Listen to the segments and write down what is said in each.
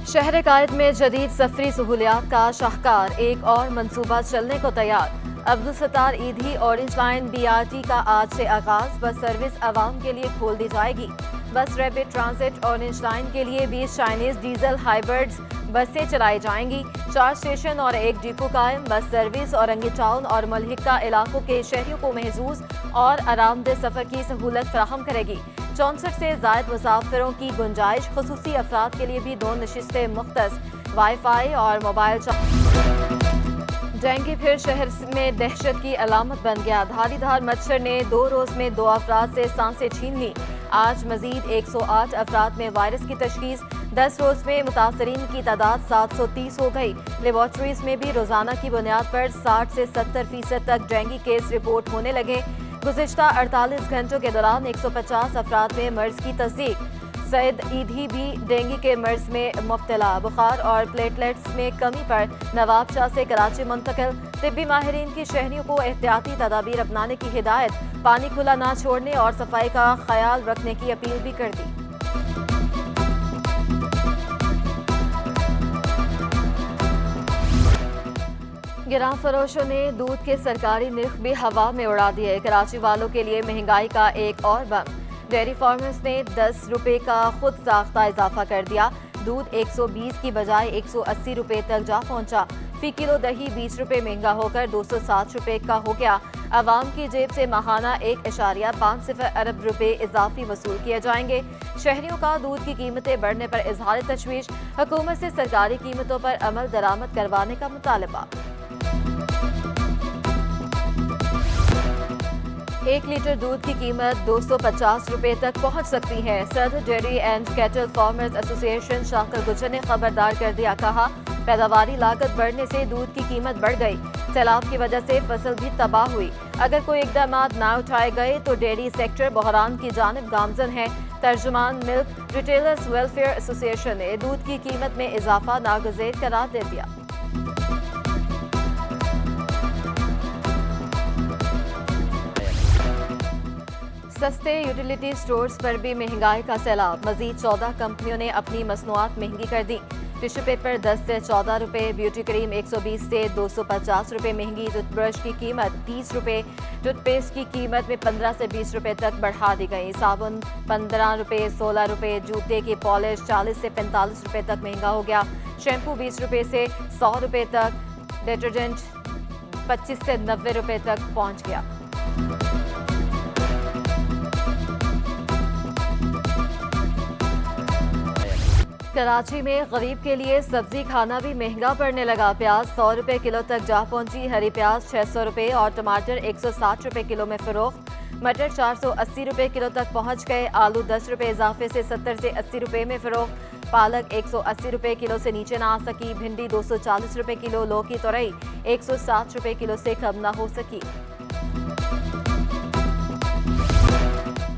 शहर कायद में जदीद सफरी सहूलियात का शाहकार, एक और मंसूबा चलने को तैयार। अब्दुल सत्तार ईदी ऑरेंज लाइन BRT का आज से आगाज। बस सर्विस आवाम के लिए खोल दी जाएगी। बस रैपिड ट्रांजिट ऑरेंज लाइन के लिए 20 चाइनीज डीजल हाइब्रिड्स बसें चलाई जाएंगी। 4 स्टेशन और 1 डिपो कायम। बस सर्विस औरंगी टाउन और मलहिका इलाकों के शहरियों को महजूज और आरामदेह सफर की सहूलत फराहम करेगी। 64 से ज्यादा मुसाफिरों की गुंजाइश। खुसूसी अफराद के लिए भी 2 नशिस्तें मुख्तस। वाईफाई और मोबाइल। डेंगू फिर शहर में दहशत की अलामत बन गया। धारीधार मच्छर ने 2 रोज में 2 अफराद से सांसें छीन ली। आज मजीद 108 अफराद में वायरस की तशखीस। 10 रोज में मुतासरीन की तादाद 730 हो गई। लेबॉर्ट्रीज में भी रोजाना की बुनियाद पर 60 से 70% तक डेंगू केस रिपोर्ट होने लगे। गुज़िश्ता 48 घंटों के दौरान 150 अफराद में मर्ज की तस्दीक। सैयद ईदी भी डेंगू के मर्ज में मुब्तला। बुखार और प्लेटलेट्स में कमी पर नवाब शाह से कराची मुंतकिल। तिब्बी माहिरीन की शहरियों को एहतियाती तदाबीर अपनाने की हिदायत। पानी खुला ना छोड़ने और सफाई का ख्याल रखने की अपील भी कर दी। गिरां फरोशों ने दूध के सरकारी निर्ख भी हवा में उड़ा दिए। कराची वालों के लिए महंगाई का एक और बम। डेयरी फार्मर्स ने 10 रुपए का खुद साख्ता इजाफा कर दिया। दूध 120 की बजाय 180 रुपए तक जा पहुंचा। फी किलो दही 20 रुपए महंगा होकर 260 रुपए का हो गया। आवाम की जेब से माहाना 1.50 अरब रुपए इजाफी वसूल किए जाएंगे। शहरियों का दूध की कीमतें बढ़ने पर इजहार तशवीश। हुकूमत से सरकारी कीमतों पर अमल दरामद करवाने का मुतालबा। 1 लीटर दूध की कीमत 250 रुपए तक पहुंच सकती है। सदर dairy and cattle farmers association Shakir Gujjar ने खबरदार कर दिया। कहा, पैदावारी लागत बढ़ने से दूध की कीमत बढ़ गई। सैलाब की वजह से फसल भी तबाह हुई। अगर कोई इकदाम ना उठाए गए तो डेयरी सेक्टर बहरान की जानिब गामजन है। तर्जुमान मिल्क रिटेलर्स वेलफेयर एसोसिएशन ने दूध की कीमत में इजाफा नागुज़ेर करार दे दिया। सस्ते यूटिलिटी स्टोर्स पर भी महंगाई का सैलाब। मजीद 14 कंपनियों ने अपनी मसनूआत महंगी कर दी। टिश्यू पेपर 10 से 14 रुपए, ब्यूटी क्रीम 120 से 250 रुपए महंगी, टूथब्रश की कीमत 30 रुपए, टूथपेस्ट की कीमत में 15 से 20 रुपए तक बढ़ा दी गई। साबुन 15 रुपए, 16 रुपए, जूते की पॉलिश 40 से 45 रुपए तक महंगा हो गया। शैम्पू 20 रुपए से 100 रुपए तक, डिटर्जेंट 25 से 90 रुपए तक पहुंच गया। कराची में गरीब के लिए सब्जी खाना भी महंगा पड़ने लगा। प्याज 100 रुपए किलो तक जा पहुंची। हरी प्याज 600 रुपए और टमाटर 160 रुपए किलो में फरोख्त। मटर 480 रुपए किलो तक पहुंच गए। आलू 10 रुपए इजाफे से 70 से 80 रुपए में फरोख्त। पालक 180 रुपए किलो से नीचे ना आ सकी। भिंडी 240 रुपए किलो। लौकी तोरई 160 रुपए किलो से कम ना हो सकी।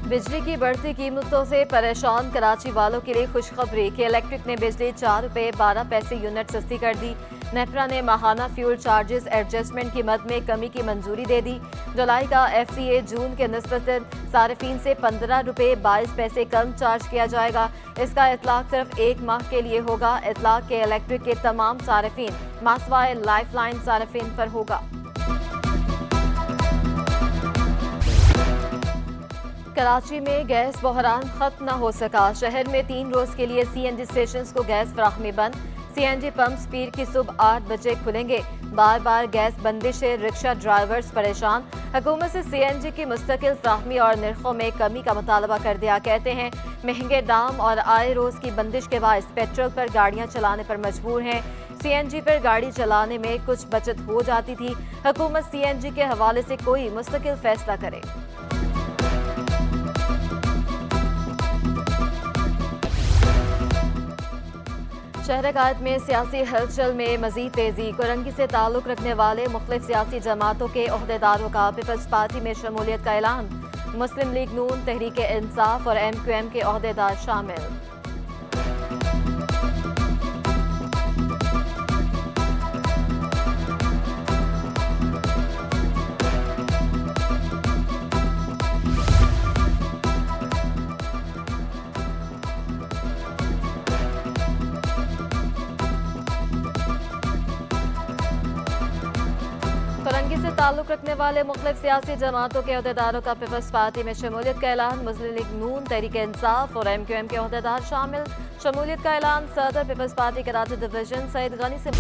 बिजली की बढ़ती कीमतों से परेशान कराची वालों के लिए खुशखबरी कि इलेक्ट्रिक ने बिजली 4 रुपए 12 पैसे यूनिट सस्ती कर दी। नेपरा ने माहाना फ्यूल चार्जेस एडजस्टमेंट की मद में कमी की मंजूरी दे दी। जुलाई का FCA जून के निस्बतन सार्फिन से 15 रुपए 22 पैसे कम चार्ज किया जाएगा। इसका इतलाक सिर्फ 1 माह के लिए होगा। इतलाक के इलेक्ट्रिक के तमाम सार्फिन मासवाए लाइफलाइन सार्फिन पर होगा। कराची में गैस बहरान खत्म न हो सका। शहर में 3 रोज के लिए CNG स्टेशन को गैस फराहमी बंद। CNG पंप पीर की सुबह 8 बजे खुलेंगे। बार बार गैस बंदिश से रिक्शा ड्राइवर्स परेशान। हुकूमत से CNG की मुस्तकिल फराहमी और निर्खों में कमी का मुतालबा कर दिया। कहते हैं महंगे दाम और आए रोज की बंदिश के बायस पेट्रोल पर गाड़ियां चलाने पर मजबूर हैं। CNG पर गाड़ी चलाने में कुछ बचत हो जाती थी। हुकूमत CNG के हवाले से कोई मुस्तकिल फैसला करे। शहर कायद में सियासी हलचल में मजीद तेजी। कोरंगी से ताल्लुक रखने वाले मुख्तलिफ सियासी जमातों के ओहदेदारों का पीपल्स पार्टी में शमूलियत का ऐलान। मुस्लिम लीग नून, तहरीक इंसाफ और MQM के ओहदेदार शामिल। से ताल्लुक रखने वाले मुख्तलिफ सियासी जमातों के अहदेदारों का पीपल्स पार्टी में शमूलियत का ऐलान। मुस्लिम लीग नून, तहरीक इंसाफ और MQM के अहदेदार शामिल। शमूलियत का ऐलान सदर peoples party Karachi division Saeed Ghani से।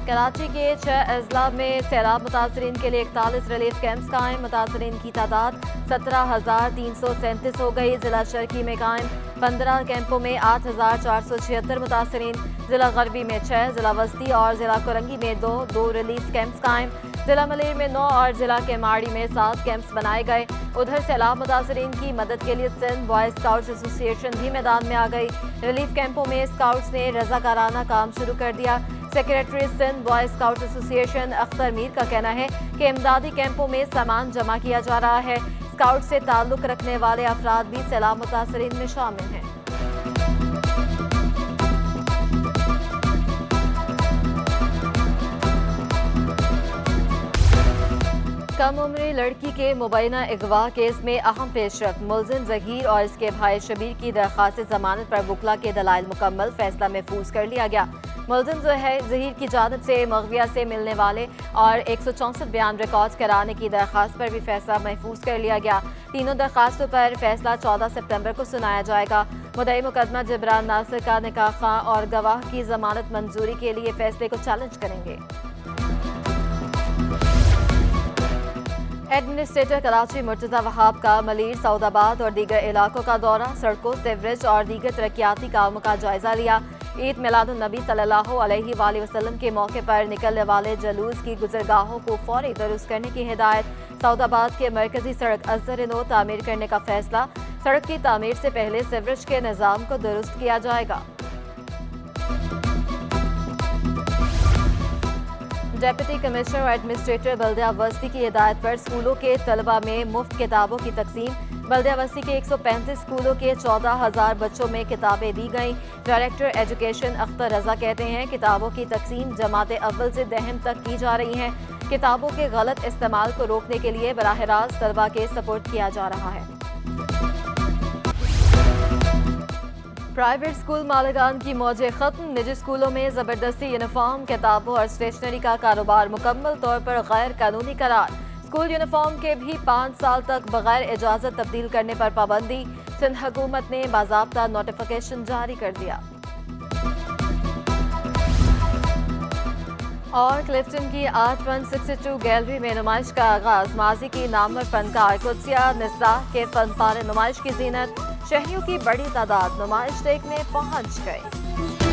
कराची के 6 अजला में सैलाब मुतासरीन के लिए 41 रिलीफ कैंप्स कायम। मुतासरीन की तादाद 17,337 हो गई। जिला शर्की में कायम 15 कैंपों में 8,476 मुतासरीन। जिला गरबी में 6, जिला वस्ती और जिला कोरंगी में 2 रिलीफ कैंप्स कायम। जिला मलेर में 9 और जिला केमाड़ी में 7 कैंप्स बनाए गए। उधर सैलाब मुतासरीन की मदद के लिए सिंध बॉय स्काउट्स एसोसिएशन भी मैदान में आ गई। रिलीफ कैंपों में स्काउट्स ने रजाकाराना काम शुरू कर दिया। Secretary Sindh boy scout association Akhtar Mir का कहना है कि इमदादी कैंपों में सामान जमा किया जा रहा है। स्काउट से ताल्लुक रखने वाले अफराद भी सैलाब मुतासरीन में शामिल हैं। कम उम्री लड़की के मुबैना अगवा केस में अहम पेशरफ। मुलजिम जहीर और इसके भाई शबीर की दरख्वास्त जमानत पर वकला के दलाइल मुकम्मल, फैसला महफूज कर लिया गया। मुलजिम जहीर की जानिब से मगविया से मिलने वाले और 164 बयान रिकॉर्ड कराने की दरख्वास्त पर भी फैसला महफूज कर लिया गया। तीनों दरख्वास्तों पर फैसला 14 सितंबर को सुनाया जाएगा। मुद्दई मुकदमा जिब्रान नासिर का निकाह खां और गवाह की जमानत मंजूरी के लिए फैसले को चैलेंज करेंगे। एडमिनिस्ट्रेटर कराची मुर्तजा वहाब का मलीर, सऊदाबाद और दीगर इलाकों का दौरा, सड़कों, सीवरेज और दीगर तरक्याती कामों का जायजा लिया। ईद मिलादुन नबी सल्लल्लाहु अलैहि वसल्लम के मौके पर निकलने वाले जुलूस की गुजरगाहों को फौरी दुरुस्त करने की हिदायत। सऊदाबाद के मरकजी सड़क अजहर-ए-नौ तामीर करने का फैसला। सड़क की तामीर से पहले सीवरेज के निज़ाम को दुरुस्त किया जाएगा। डेप्यूटी कमिश्नर और एडमिनिस्ट्रेटर बल्दिया वस्ती की हिदायत पर स्कूलों के तलबा में मुफ्त किताबों की तकसीम। बल्दिया वस्ती के 135 स्कूलों के 14,000 बच्चों में किताबें दी गईं। डायरेक्टर एजुकेशन अख्तर रजा कहते हैं किताबों की तकसीम जमात अव्वल से दहम तक की जा रही है। किताबों के गलत इस्तेमाल को रोकने के लिए बराह रास्त तलबा के सपोर्ट किया जा रहा है। प्राइवेट स्कूल मालिकान की मौजें खत्म। निजी स्कूलों में जबरदस्ती यूनिफॉर्म, किताबों और स्टेशनरी का कारोबार मुकम्मल तौर पर गैर कानूनी करार। स्कूल यूनिफॉर्म के भी 5 साल तक बगैर इजाजत तब्दील करने पर पाबंदी। सिंध हुकूमत ने बाज़ाब्ता नोटिफिकेशन जारी कर दिया। और क्लिफ्टन की 8162 गैलरी में नुमाइश का आगाज। माजी की नामवर फनकार कुदसिया निस्सा के फन पारे नुमाइश की जीनत। शहरियों की बड़ी तादाद नुमाइश देखने पहुंच गई।